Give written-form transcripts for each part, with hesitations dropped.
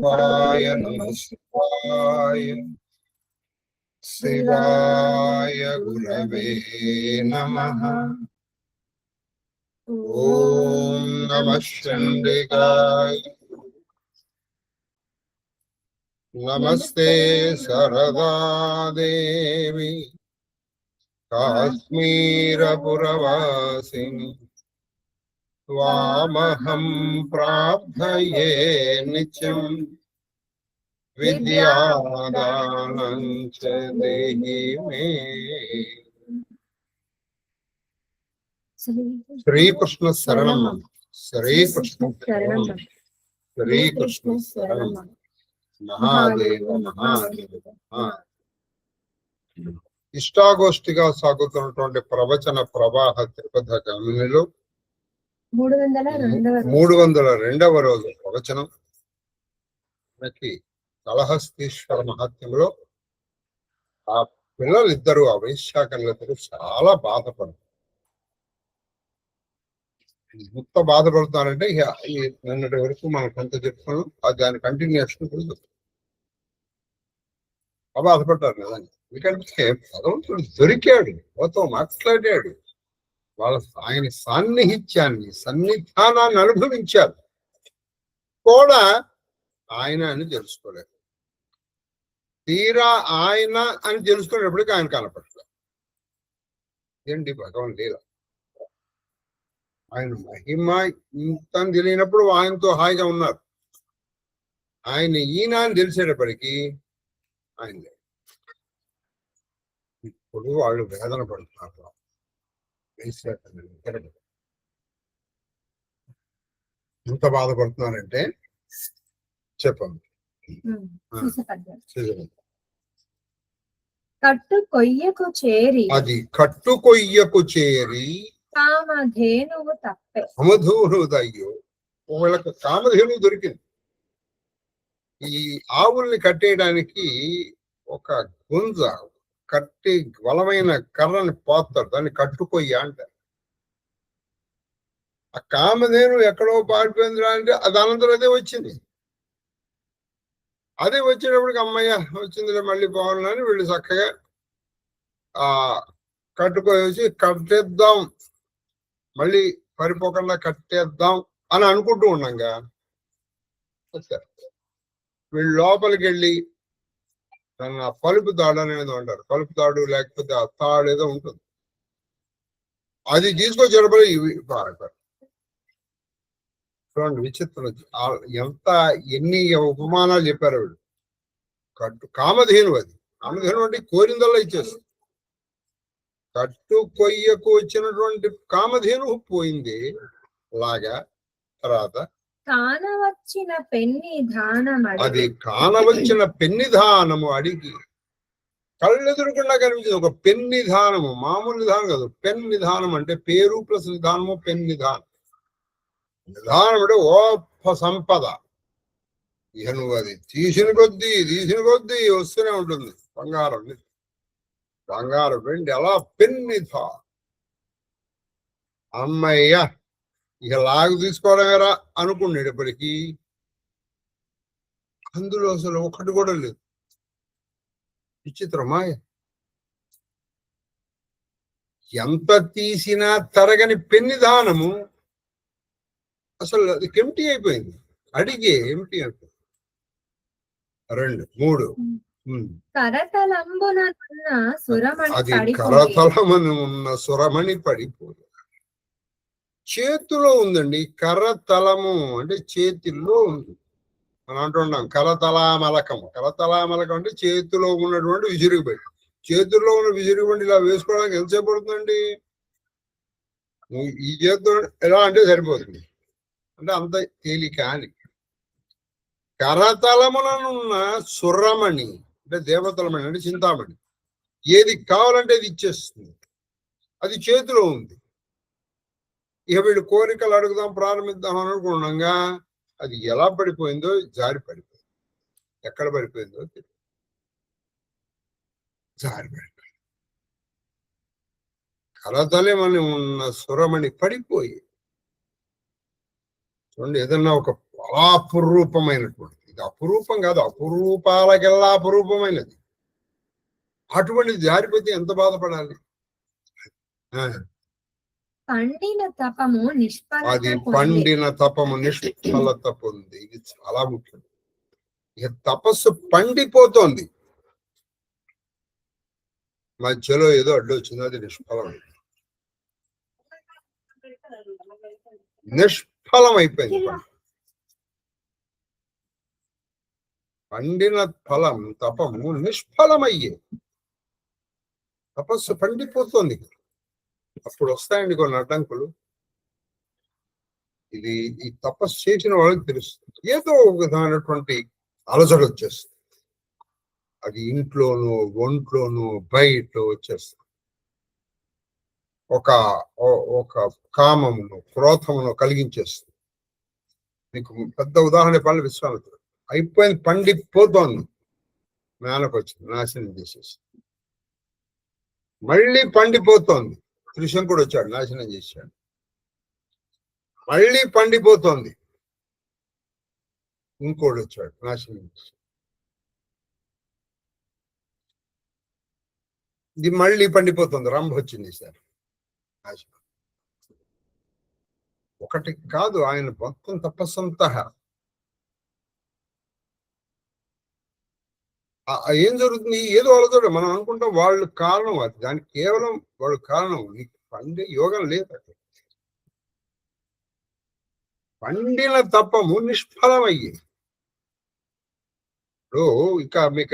శివాయ నమః శివాయ శివాయ గురవే నమః. ఓం నమః చండికాయ నమస్తే సరదాదేవి కాశ్మీరపురవాసిని త్వామహం ప్రార్థయే నిత్యం విద్యాదానం చ దేహి మే. శ్రీకృష్ణ శరణం, శ్రీకృష్ణ శరణం, శ్రీకృష్ణ శరణం. మహాదేవ మహాదేవ. ఇష్టాగోష్ఠిగా సాగుతున్నటువంటి ప్రవచన ప్రవాహ త్రిపథ గమనిలో 302వ రోజు ప్రవచనం. మనకి కళహస్తీశ్వర మహాత్మ్యంలో ఆ పిల్లలిద్దరూ ఆ వైశ్యాకర్లిద్దరూ చాలా బాధపడతారు. ఎంత బాధపడుతున్నారంటే నిన్నటి వరకు మనం కొంత చెప్పుకున్నాం, దాని కంటిన్యూషన్ బాధపడ్డారు కదా. ఎందుకంటే భగవంతుడు దొరికాడు, మొత్తం మాట్లాడాడు, ఆయన సాన్నిహిత్యాన్ని సన్నిధానాన్ని అనుభవించారు కూడా ఆయన అని తెలుసుకోలేదు. తీరా ఆయన అని తెలుసుకునేప్పటికీ ఆయన కనపడలేదు. ఏంటి భగవాన్ లీల. ఆయన మహిమ ఇంత తెలియనప్పుడు ఆయనతో హాయిగా ఉన్నారు. ఆయన ఈయన అని తెలిసేటప్పటికీ ఆయన లేదు. ఇప్పుడు వాళ్ళు వేదన పడుతున్నారు. ఎంత బాధపడుతున్నారంటే చెప్పండి. కట్టు కొయ్యకు చేరి, అది కట్టు కొయ్యకు చేరి కామధేనువు తప్పే. కామధేనువు అయ్యో, వీళ్ళకి కామధేనువు దొరికింది. ఈ ఆవుల్ని కట్టేయడానికి ఒక గుంజ కట్టి బలమైన కర్రని పోతారు, దాన్ని కట్టుకొయ్య అంటారు. ఆ కామధేను ఎక్కడో పాడిపోయిందిరా అంటే అది అనంతరం అదే వచ్చింది. అదే వచ్చేటప్పటికి అమ్మయ్య వచ్చిందిలే మళ్ళీ బాగున్నాని వీళ్ళు చక్కగా ఆ కట్టుకొచ్చి కట్టేద్దాం, మళ్ళీ పరిపోకుండా కట్టేద్దాం అని అనుకుంటూ ఉన్నాగా వీళ్ళు లోపలికి వెళ్ళి దాన్ని ఆ పలుపు తాడు అనేది అంటారు. పలుపు తాడు లేకపోతే ఆ తాడు ఏదో ఉంటుంది, అది తీసుకొచ్చేటప్పుడు ఇవి పాడతారు. చూడండి విచిత్రం. ఎంత ఎన్ని ఉపమానాలు చెప్పారు వీళ్ళు. కామధేను, అది కామధేను అంటే కోరిందల్లా ఇచ్చేస్తుంది. కట్టు కొయ్యకు వచ్చినటువంటి కామధేను పోయింది లాగా. తర్వాత కానవచ్చిన పెన్ని దానం, అది కానవచ్చిన పెన్నిధానము అడిగి కళ్ళెదురుకుండా కనిపించింది. ఒక పెన్నిధానము, మామూలు నిధానం కాదు. పెన్ నిధానం అంటే పేరు ప్లస్ నిధానము, పెన్ నిధానం. నిధానం అంటే ఓప సంపద. ఇక నువ్వు అది తీసిన కొద్దీ వస్తూనే ఉంటుంది. బంగారం, వెండి అలా పెన్నిధా. అమ్మయ్య ఇక లాగు తీసుకోవడమేరా అనుకునేటప్పటికీ అందులో అసలు ఒకటి కూడా లేదు. విచిత్రమాయ. ఎంత తీసినా తరగని పెన్నిధానము అసలు అది ఎంటీ అయిపోయింది. అడిగే ఎంటీ అయిపోయింది. 2, 3 అది కరతలమని ఉన్న సురమణి పడిపోయింది. చేతిలో ఉందండి. కరతలము అంటే చేతిలో ఉంది. మనం అంటున్నాం కరతలామలకం. కరతలామలకం అంటే చేతిలో ఉన్నటువంటి విసిరుగుబండి. చేతుల్లో ఉన్న విసిరుగుబండి ఇలా వేసుకోవడానికి ఎంతసేపు పడుతుందండి? ఈ చేతితో ఎలా అంటే సరిపోతుంది, అంటే అంత తేలిక అని. కరతలములనున్న సురమణి అంటే దేవతలమణి అంటే చింతామణి. ఏది కావాలంటే అది ఇచ్చేస్తుంది. అది చేతిలో ఉంది. ఇక వీళ్ళు కోరికలు అడుగుదాం ప్రారంభిద్దాం అనుకున్నాగా అది ఎలా పడిపోయిందో, జారి పడిపోయింది. ఎక్కడ పడిపోయిందో తెలియదు, జారి పడిపోయింది. కరతలమని ఉన్న సురమణి పడిపోయి చూడండి. ఏదన్నా ఒక అపురూపమైనటువంటి ఇది అపురూపం కాదు, అపురూపాలకెల్లా అపురూపమైనది. అటువంటిది జారిపోతే ఎంత బాధపడాలి. పండిన తపము అది పండిన తపము నిష్ఫలత పొంది. ఇది చాలా ముఖ్యం. ఇక తపస్సు పండిపోతోంది, మధ్యలో ఏదో అడ్డు వచ్చింది, అది నిష్ఫలం అయిపోయింది. పండిన ఫలం తపము నిష్ఫలమయ్యే, తపస్సు పండిపోతుంది. అప్పుడు వస్తాయండి కొన్ని అడ్డంకులు. ఇది ఈ తపస్సు చేసిన వాళ్ళకి తెలుస్తుంది. ఏదో ఒక విధమైనటువంటి అలజడి వచ్చేస్తుంది. అది ఇంట్లోనూ ఒంట్లోనూ బయట వచ్చేస్తుంది. ఒక కామమును క్రోధమును కలిగించేస్తుంది. మీకు పెద్ద ఉదాహరణ చెప్పాలి. విశ్వామిత్రుడు అయిపోయింది, పండిపోతోంది, మేనకు వచ్చింది, నాశనం చేసేసి. మళ్ళీ పండిపోతోంది, త్రిశంకుడు వచ్చాడు, నాశనం చేశాడు. మళ్ళీ పండిపోతోంది, ఇంకోడు వచ్చాడు, నాశనం చేశాడు. ఇది మళ్ళీ పండిపోతుంది, రంభ వచ్చింది సార్, నాశనం. ఒకటి కాదు, ఆయన మొత్తం తపస్సంతా ఏం జరుగుతుంది, ఏదో వాళ్ళతో మనం అనుకుంటాం వాళ్ళు కారణం. అది దానికి కేవలం వాళ్ళు కారణం. నీకు పండే యోగం లేదు. పండిన తపము నిష్ఫలమయ్యి. ఇప్పుడు ఇంకా మీకు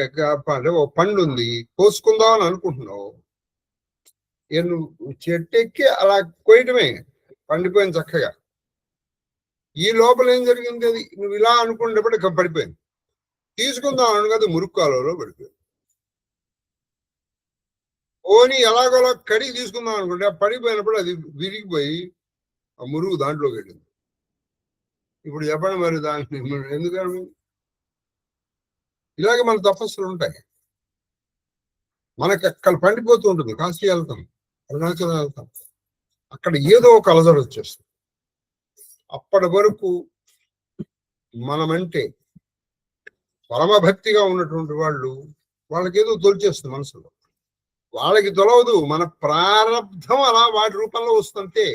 ఓ పండు ఉంది, కోసుకుందాం అని అనుకుంటున్నావు, నువ్వు చెట్టు ఎక్కి అలా కోయటమే, పండిపోయింది చక్కగా. ఈ లోపల ఏం జరిగింది, అది నువ్వు ఇలా అనుకునేటప్పుడు ఇక పడిపోయింది. తీసుకుందాం అను కదా, మురుక్కాలలో పడిపోయింది. ఓని ఎలాగోలా కడిగి తీసుకుందాం అనుకుంటే ఆ పడిపోయినప్పుడు అది విరిగిపోయి ఆ మురుగు దాంట్లోకి వెళ్ళింది. ఇప్పుడు చెప్పండి మరి దాన్ని ఎందుకని? ఇలాగే మన తపస్సులు ఉంటాయి. మనకి అక్కడ పండిపోతూ ఉంటుంది. కాశీ వెళ్తాం, అరుణాచలం వెళ్తాం, అక్కడ ఏదో ఒక అలజడి వచ్చేస్తుంది. అప్పటి వరకు మనమంటే పరమభక్తిగా ఉన్నటువంటి వాళ్ళకి ఏదో తొలిచేస్తుంది మనసులో. వాళ్ళకి తొలవదు, మన ప్రారంధం అలా వాటి రూపంలో వస్తుంటే.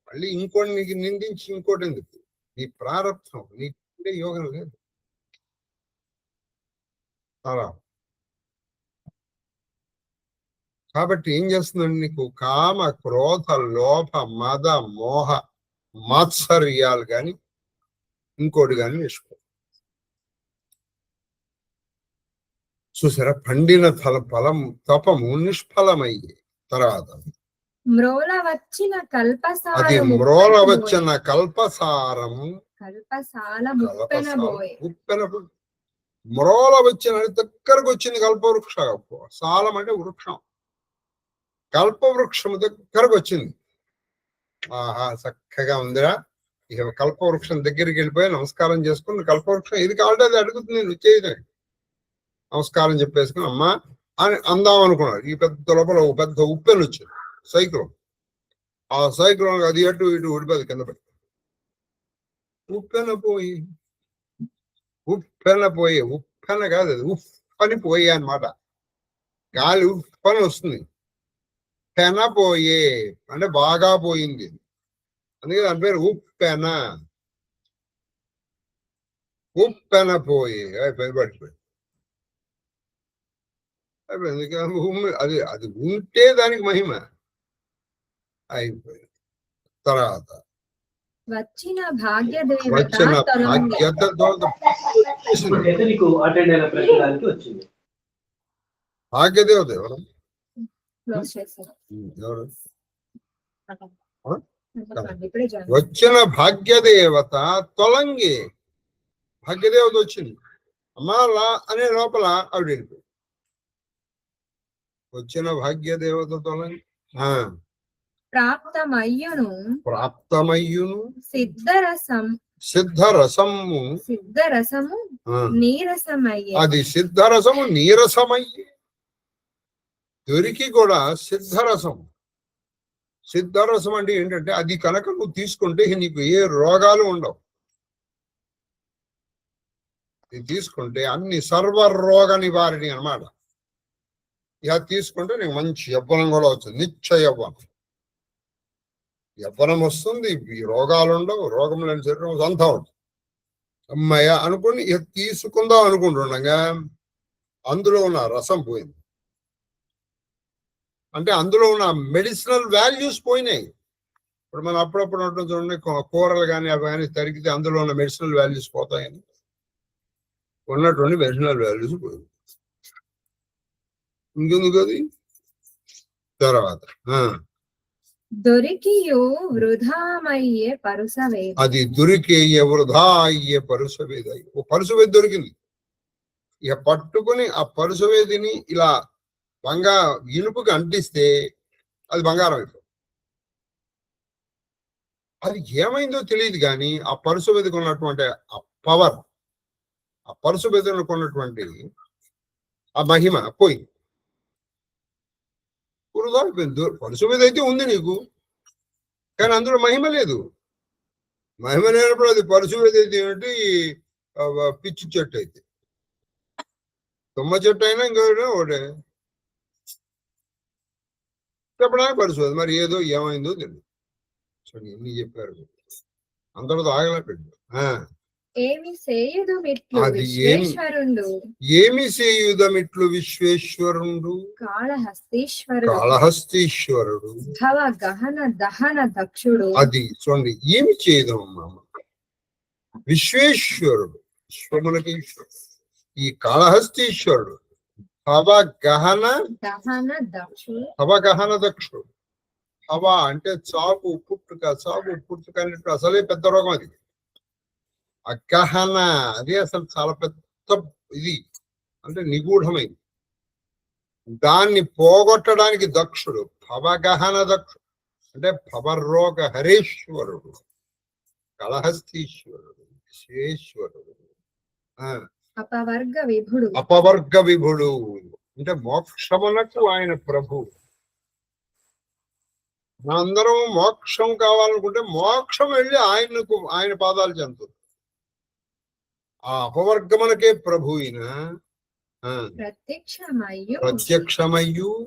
మళ్ళీ ఇంకోటి నిందించి ఇంకోటి ఎందుకు? నీ ప్రారంధం, నీకుండే యోగం లేదు. అలా కాబట్టి ఏం చేస్తుందండి, నీకు కామ క్రోధ లోభ మద మోహ మాత్సర్యాలు కానీ ఇంకోటి కానీ వేసుకో. చూసారా, పండిన ఫలం తపము నిష్ఫలమయ్యే. తర్వాత మ్రోల వచ్చిన అది మ్రోల వచ్చిన కల్పసారము మ్రోల వచ్చిన దగ్గరకు వచ్చింది కల్పవృక్ష. సాలం అంటే వృక్షం, కల్పవృక్షము దగ్గరకు వచ్చింది. ఆహా, చక్కగా ఉందిరా. ఇక కల్పవృక్షం దగ్గరికి వెళ్ళిపోయి నమస్కారం చేసుకుని, కల్పవృక్షం ఇది కావాలంటే అది అడుగుతుంది, నువ్వు చేయదండి. నమస్కారం చెప్పేసుకుని అమ్మా అని అందాం అనుకున్నాడు. ఈ పెద్ద లోపల ఒక పెద్ద ఉప్పెను వచ్చింది, సైక్లోన్. ఆ సైక్లోన్ అది అటు ఇటు ఊడిపోయి కింద పడి ఉప్పెన పోయి ఉప్పెన కాదు, అది ఉప్పని పోయి అన్నమాట. గాలి ఉప్పని వస్తుంది, పెన పోయే అంటే బాగా పోయింది, అందుకే దాని పేరు ఉప్పెన. ఉప్పెన పోయి పడిపోయి అది అది ఉంటే దానికి మహిమ అయిపోయింది. తర్వాత వచ్చిన భాగ్యత భాగ్యదేవత ఎవరు? వచ్చిన భాగ్యదేవత తొలంగి. భాగ్యదేవత వచ్చింది, అమ్మా అనే లోపల ఆవిడ వెళ్ళిపోయింది. వచ్చిన భాగ్యదేవత తొలంగి. ప్రాప్తమయ్యును సిద్ధరసము నీరసమయ్యే. అది సిద్ధరసము నీరసమయ్యే. దొరికి కూడా సిద్ధరసం అంటే ఏంటంటే అది కనుక నువ్వు తీసుకుంటే నీకు ఏ రోగాలు ఉండవు. ఇది తీసుకుంటే అన్ని సర్వరోగ నివారణి అన్నమాట. ఇక తీసుకుంటే నీకు మంచి యవ్వనం కూడా వస్తుంది, నిత్య యవ్వనం వస్తుంది, ఈ రోగాలు ఉండవు, రోగం లేని శరీరం అంతా ఉంటుంది. అమ్మయ్య అనుకుని ఇక తీసుకుందాం అనుకుంటుండగా అందులో ఉన్న రసం పోయింది. అంటే అందులో ఉన్న మెడిసినల్ వాల్యూస్ పోయినాయి. ఇప్పుడు మనం అప్పుడప్పుడు ఉంటుంది చూడండి, కూరలు కానీ అవి కానీ తరిగితే అందులో ఉన్న మెడిసినల్ వాల్యూస్ పోతాయని, ఉన్నటువంటి మెడిసినల్ వాల్యూస్ పోయింది. ఇంకెందుకు అది తర్వాత దొరికియు వృధామయ్యే పరుసవేది. అది దొరికే వృధా అయ్యే పరుసవేది. ఓ పరుసవేది దొరికింది, ఇక పట్టుకుని ఆ పరుసవేదిని ఇలా ఇనుపుకి అంటిస్తే అది బంగారం అయిపోతుంది. అది ఏమైందో తెలియదు కానీ ఆ పరుసవేదికి ఉన్నటువంటి ఆ పవర్, ఆ పరుసవేదికి ఉన్నటువంటి ఆ మహిమ పోయింది, వృధా అయిపోయింది. పరుసవేది అయితే ఉంది నీకు, కానీ అందులో మహిమ లేదు. మహిమ లేనప్పుడు అది పరుసవేది అయితే ఏమిటి, పిచ్చి చెట్టు అయితే, తుమ్మ చెట్టు అయినా ఇంకోటి ఒకటే చెప్పడానికి పరుసవేది. మరి ఏదో ఏమైందో తెలియదు. చూడండి ఎన్ని చెప్పారు, అందరితో ఆగలే పెట్టు. ఏమి సేయుదమిట్లు అది విశ్వేశ్వరుండు, ఏమి సేయుదమిట్లు విశ్వేశ్వరుండు, కాళహస్తీశ్వరుడు, భవ గహన దహన దక్షుడు. అది చూడండి ఏమి చేయదమ్మా, విశ్వేశ్వరుడు, విశ్వములకి ఈ కాళహస్తీశ్వరుడు, అవగహన దక్షుడు. అవగహన దక్షుడు. హవ అంటే చావు పుట్టుక, చావు పుట్టుక అన్నట్టు అసలే పెద్ద రోగం అది. అగహన అది అసలు చాలా పెద్ద ఇది, అంటే నిగూఢమైంది. దాన్ని పోగొట్టడానికి దక్షుడు, భవగహన దక్షుడు అంటే భవరోగ హరేశ్వరుడు, కళహస్తీశ్వరుడు, విశ్వేశ్వరుడు, అపవర్గ విభుడు అంటే మోక్షమునకు ఆయన ప్రభు. మనందరం మోక్షం కావాలనుకుంటే మోక్షం వెళ్ళి ఆయన పాదాలు చెందుతుంది. ఆ అపవర్గమునకే ప్రభు అయిన ప్రత్యక్షమయ్యు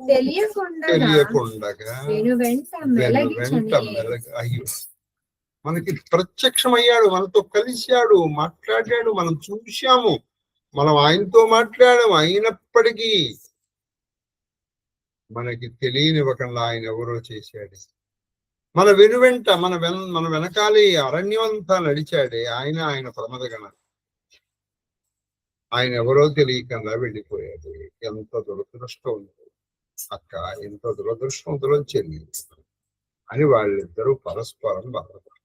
తెలియకుండగా వెంట అయ్యో మనకి ప్రత్యక్షమయ్యాడు, మనతో కలిశాడు, మాట్లాడాడు, మనం చూశాము, మనం ఆయనతో మాట్లాడాము. అయినప్పటికీ మనకి తెలియనివ్వకుండా ఆయన ఎవరో చేశాడు. మన వెనువెంట మన వెనకాలి అరణ్యమంతా నడిచాడే ఆయన ప్రమదగణ, ఆయన ఎవరో తెలియకుండా వెళ్ళిపోయాడు. ఎంత దురదృష్టం అక్క, ఎంత దురదృష్టవంతులో చెల్లి అని వాళ్ళిద్దరూ పరస్పరం బాధపడారు.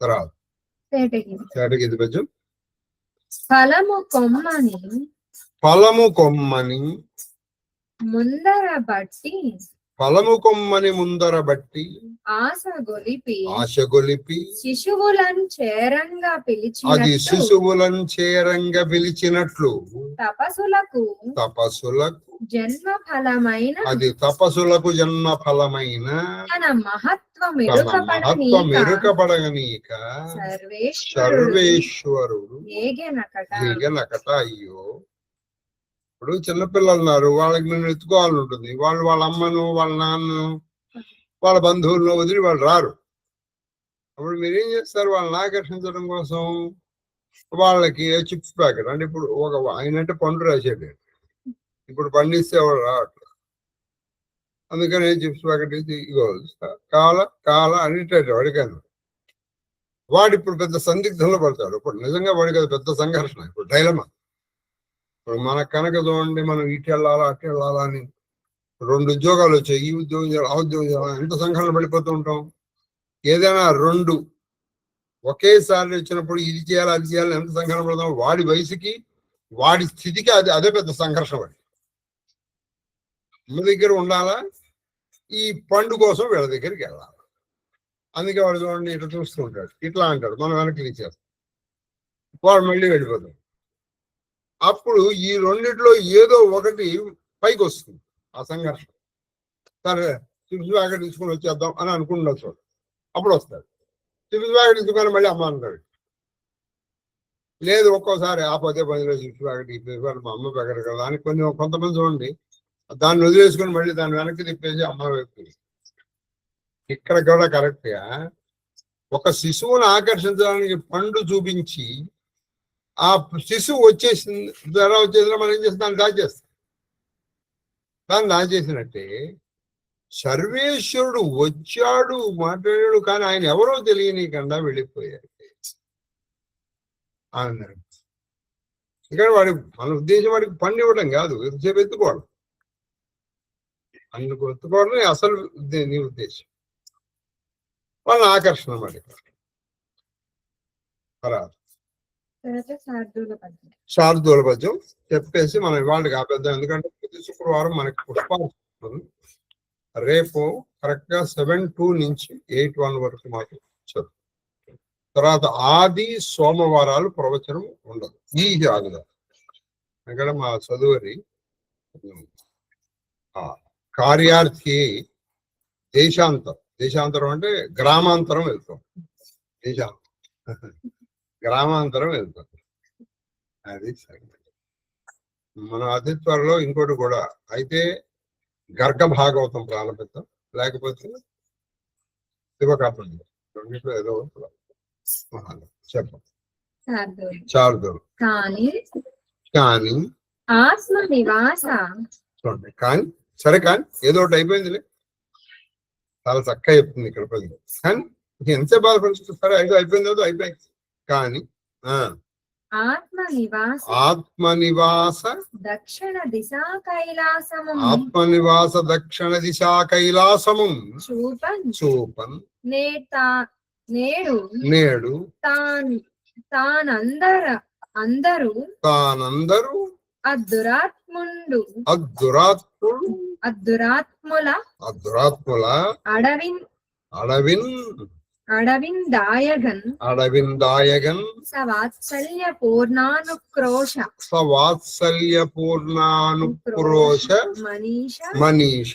తర్వాత తేటగిది పద్యం, ఫలము కొమ్మని ముందర బట్టి ఆశ గొలిపి శిశువులను చేరంగా పిలిచినట్లు తపస్సులకు జన్మ ఫలమైన తన మహత్వం ఎరుకపడగనీక సర్వేశ్వరుడు ఏగనకట. అయ్యో ఇప్పుడు చిన్నపిల్లలు ఉన్నారు, వాళ్ళకి నేను ఎత్తుకోవాలని ఉంటుంది. వాళ్ళ అమ్మను, వాళ్ళ నాన్నను, వాళ్ళ బంధువులను వదిలి వాళ్ళు రారు. అప్పుడు మీరేం చేస్తారు, వాళ్ళని ఆకర్షించడం కోసం వాళ్ళకి చిప్స్ ప్యాకెట్, అంటే ఇప్పుడు ఆయన అంటే పండు రాసేది, ఇప్పుడు పండిస్తే వాడు రావట్లేదు, అందుకని చిప్స్ ప్యాకెట్ ఇగో కాల అనేటట్టు అడిగాను. వాడు ఇప్పుడు పెద్ద సందిగ్ధంలో పడతాడు. ఇప్పుడు నిజంగా వాడికి అది పెద్ద సంఘర్షణ, ఇప్పుడు డైలమా. ఇప్పుడు మనకు కనుక చూడండి, మనం ఇటు వెళ్ళాలా అటు వెళ్ళాలా అని 2 ఉద్యోగాలు వచ్చాయి, ఈ ఉద్యోగం చేయాలి, ఆ ఉద్యోగం చేయాలి, ఎంత సంఘటన పడిపోతూ ఉంటాం. ఏదైనా 2 ఒకేసారి వచ్చినప్పుడు ఇది చేయాలి అది చేయాలి ఎంత సంఘటన పడతాం. వాడి వయసుకి వాడి స్థితికి అదే పెద్ద సంఘర్షణ. వాడి అమ్మ దగ్గర ఉండాలా, ఈ పండు కోసం వీళ్ళ దగ్గరికి వెళ్ళాలి. అందుకే వాడు చూడండి ఇట్లా చూస్తూ ఉంటాడు, ఇట్లా అంటాడు, మనం వెనక్కి తీసేస్తాం, వాడు మళ్ళీ వెళ్ళిపోతాం. అప్పుడు ఈ రెండిట్లో ఏదో ఒకటి పైకి వస్తుంది ఆ సంఘర్షణ. సరే చిప్స్ ప్యాకెట్ తీసుకుని వచ్చేద్దాం అని అనుకుంటున్నాడు చూడు, అప్పుడు వస్తాడు చిప్స్ ప్యాకెట్ తీసుకొని మళ్ళీ అమ్మ అంటాడు. లేదు ఒక్కోసారి ఆపోతే 10 రోజులు మా అమ్మ దగ్గర కదా అని కొంతమంది చూడండి, దాన్ని వదిలేసుకుని మళ్ళీ దాన్ని వెనక్కి తిప్పేసి అమ్మ వైపు. ఇక్కడ కూడా కరెక్ట్ గా ఒక శిశువును ఆకర్షించడానికి పండు చూపించి ఆ శిశువు వచ్చేసింది, ధర వచ్చేసినా మనం ఏం చేస్తాం, దాన్ని దాచేసినట్టే సర్వేశ్వరుడు వచ్చాడు మాట్లాడాడు, కానీ ఆయన ఎవరో తెలియనీకుండా వెళ్ళిపోయాడు అన్నాడు. ఇక్కడ మన ఉద్దేశం వాడికి పన్ను ఇవ్వడం కాదు, ఎంతసేపు ఎత్తుకోవడం, అందుకు ఎత్తుకోవడం అసలు నీ ఉద్దేశం, వాళ్ళ ఆకర్షణ మాట. శార్దూల పద్యం చెప్పేసి మనం ఇవాళకి ఆపేద్దాం, ఎందుకంటే ప్రతి శుక్రవారం మనకి పుష్పాలు. రేపు కరెక్ట్ గా 7:2 నుంచి 8:1 వరకు మాకు చదువు. తర్వాత ఆది సోమవారాలు ప్రవచనం ఉండదు ఈ ఆదివారం. ఇక్కడ మా చదువురి కార్యార్థి దేశాంతరం అంటే గ్రామాంతరం వెళ్తాం, గ్రామాంతరం వెళ్తాం. అది మన అతి త్వరలో ఇంకోటి కూడా అయితే గర్గ భాగవతం ప్రారంభిద్దాం, లేకపోతే శివకాపం రెండింటిలో ఏదో చెప్పండి. శార్దూలు కానీ ఆత్మ నివాస చూడండి, కానీ సరే కానీ ఏదో ఒకటి అయిపోయిందిలే, చాలా చక్కగా చెప్తుంది ఇక్కడ ప్రజలు. కానీ ఎంతసేపు బాధపడుతుంది, సరే అయిపోయింది ఏదో అయిపోయింది. కానీ ఆత్మనివాస దక్షిణ దిశా కైలాసము చూపన్ నేడు తానందరూ అద్దురాత్ముల అడవిందాయగన్ సవాత్సల్య పూర్ణానుక్రోశ మనీష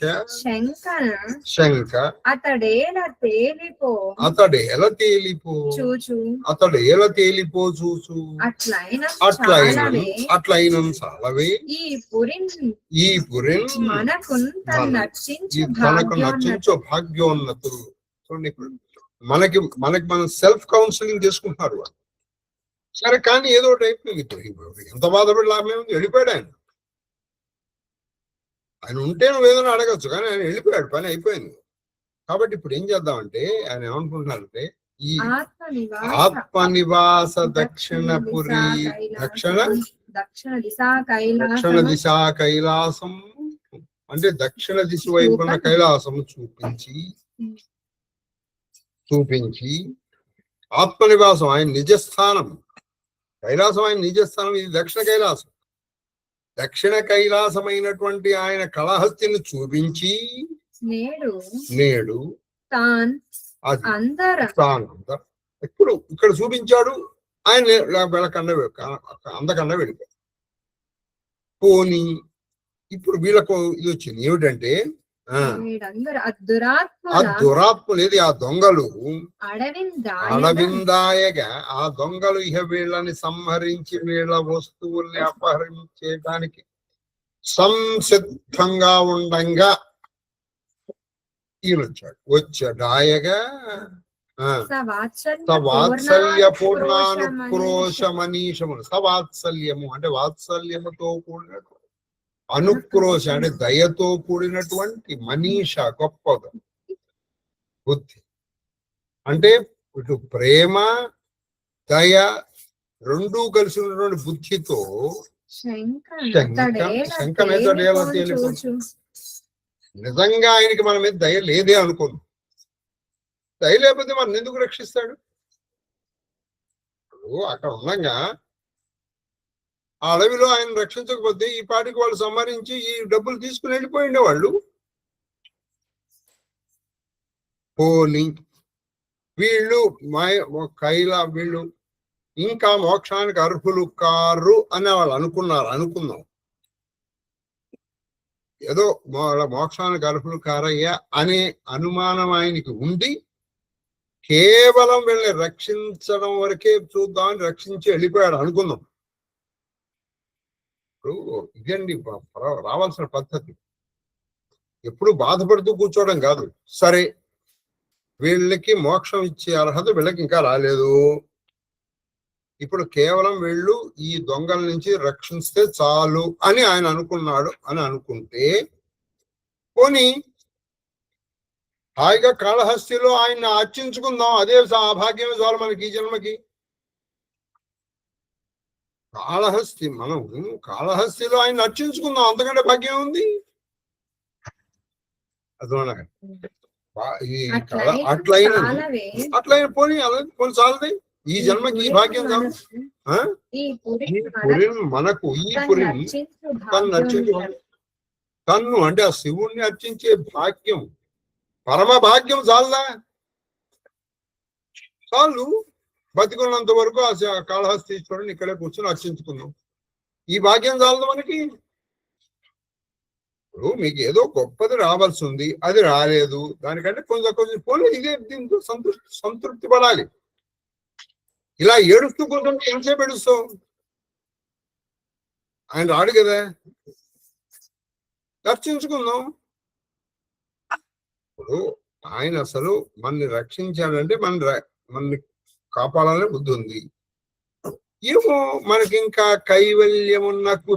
శంక అతడేల తేలిపో చూచు అట్లైన చాలవే ఈ పురిన్ తనకు నచ్చించు భాగ్యోన్నతులు. చూడండి, ఇప్పుడు మనకి మనం సెల్ఫ్ కౌన్సిలింగ్ చేసుకుంటున్నారు వాళ్ళు. సరే కానీ ఏదో ఒకటి అయిపోయింది, ఎంత బాధపడి లాభం వెళ్ళిపోయాడు ఆయన ఉంటే నువ్వు ఏదైనా అడగచ్చు, కానీ ఆయన వెళ్ళిపోయాడు, పని అయిపోయింది. కాబట్టి ఇప్పుడు ఏం చేద్దామంటే ఆయన ఏమనుకుంటున్నారంటే ఈ ఆత్మనివాస దక్షిణ దిశా కైలాసం అంటే దక్షిణ దిశ వైపు ఉన్న కైలాసం చూపించి ఆత్మనివాసం ఆయన నిజస్థానం, కైలాసం ఆయన నిజస్థానం, ఇది దక్షిణ కైలాసమైనటువంటి ఆయన కళహస్తిని చూపించి నేడు ఇప్పుడు ఇక్కడ చూపించాడు ఆయన అందకన్నా వెళ్ళిపోయాడు. పోనీ ఇప్పుడు వీళ్ళకు ఇది వచ్చింది ఏమిటంటే దురాత్ములు ఏది ఆ దొంగలు అడవిందాయగా ఆ దొంగలు ఇహ వీళ్ళని సంహరించి వీళ్ళ వస్తువుల్ని అపహరించేయడానికి సంసిద్ధంగా ఉండంగా ఈయన వచ్చాడాయగా సవాత్సల్య పూర్ణానుక్రోశ మనీషములు. సవాత్సల్యము అంటే వాత్సల్యముతో కూడినటువంటి, అనుక్రోశ అంటే దయతో కూడినటువంటి, మనీష గొప్పగా బుద్ధి అంటే ఇటు ప్రేమ దయ రెండూ కలిసి ఉన్నటువంటి బుద్ధితో నిజంగా ఆయనకి మన మీద దయ లేదే అనుకోండి. దయ లేకపోతే మనం ఎందుకు రక్షిస్తాడు? అక్కడ ఉండగా ఆ అడవిలో ఆయన రక్షించకపోతే ఈ పాటికి వాళ్ళు సంహరించి ఈ డబ్బులు తీసుకుని వెళ్ళిపోయిండే వాళ్ళు. పోని వీళ్ళు వీళ్ళు ఇంకా మోక్షానికి అర్హులు కారు అని వాళ్ళు అనుకుందాం. ఏదో మోక్షానికి అర్హులు కారయ్యా అనే అనుమానం ఆయనకి ఉండి కేవలం వీళ్ళని రక్షించడం వరకే చూద్దామని రక్షించి వెళ్ళిపోయాడు అనుకుందాం. ఇప్పుడు ఇదండి రావాల్సిన పద్ధతి. ఎప్పుడు బాధపడుతూ కూర్చోవడం కాదు. సరే, వీళ్ళకి మోక్షం ఇచ్చే అర్హత వీళ్ళకి ఇంకా రాలేదు. ఇప్పుడు కేవలం వీళ్ళు ఈ దొంగల నుంచి రక్షిస్తే చాలు అని ఆయన అనుకున్నాడు అని అనుకుంటే, పోనీ హాయిగా కాళహస్తిలో ఆయన్ని అర్చించుకుందాం, అదే భాగ్యమే చాలు మనకి ఈ జన్మకి. మనం కాళహస్తిలో ఆయన అర్చించుకుందాం, అంతకంటే భాగ్యం ఉంది. అదోనా అట్లయిన పోనీ పోనీ చాలది ఈ జన్మకి ఈ భాగ్యం కాదు. ఈ పురిని మనకు ఈ పురిని తను అర్చించుకోవాలి. తన్ను అంటే ఆ శివుణ్ణి అర్చించే భాగ్యం, పరమ భాగ్యం చాలదా? చాలు. బతికున్నంత వరకు ఆ కాళహస్తీశ్వరుని ఇక్కడే కూర్చొని అర్చించుకుందాం. ఈ భాగ్యం చాలదు మనకి. ఇప్పుడు మీకు ఏదో గొప్పది రావాల్సి ఉంది, అది రాలేదు. దానికంటే కొంచెం పోలే, ఇదే దీంతో సంతృప్తి పడాలి. ఇలా ఏడుస్తూ కూర్చొని ఎంతసేపు ఏడుస్తావు? ఆయన రాడు కదా, దర్శించుకుందాం. ఇప్పుడు ఆయన అసలు మనని రక్షించాడంటే మనని కాపాడాలనే బుద్ధి ఉంది. ఏమో మనకి ఇంకా కైవల్యమునకు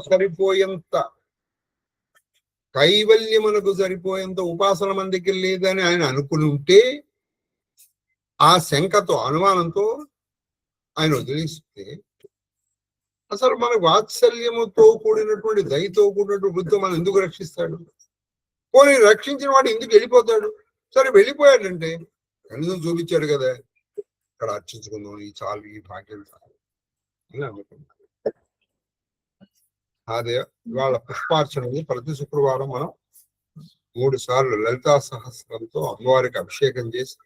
సరిపోయేంత ఉపాసన మన దగ్గర లేదని ఆయన అనుకుని ఉంటే, ఆ శంకతో అనుమానంతో ఆయన వదిలిస్తే, అసలు మన వాత్సల్యముతో కూడినటువంటి దయతో కూడినటువంటి బుద్ధి మనం ఎందుకు రక్షిస్తాడు? పోనీ రక్షించిన వాడు ఎందుకు వెళ్ళిపోతాడు? సరే వెళ్ళిపోయాడంటే కనీసం చూపించాడు కదా, ఇక్కడ అర్చించుకుందాం, ఈ చాలు, ఈ భాగ్యం చాలు అని అనుకున్నాడు. అదే ఇవాళ పుష్పార్చనని ప్రతి శుక్రవారం మనం 3 సార్లు లలితా సహస్రంతో అమ్మవారికి అభిషేకం చేసి,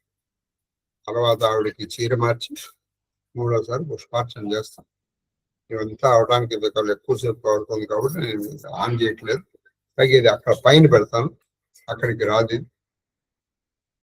తర్వాత ఆవిడకి చీర మార్చి 3వసారి పుష్పార్చన చేస్తాం. ఇవంతా అవడానికి ఎక్కువసేపు పడుతుంది కాబట్టి నేను ఆన్ చేయట్లేదు. ఇది అక్కడ పైన పెడతాను, అక్కడికి రాదు.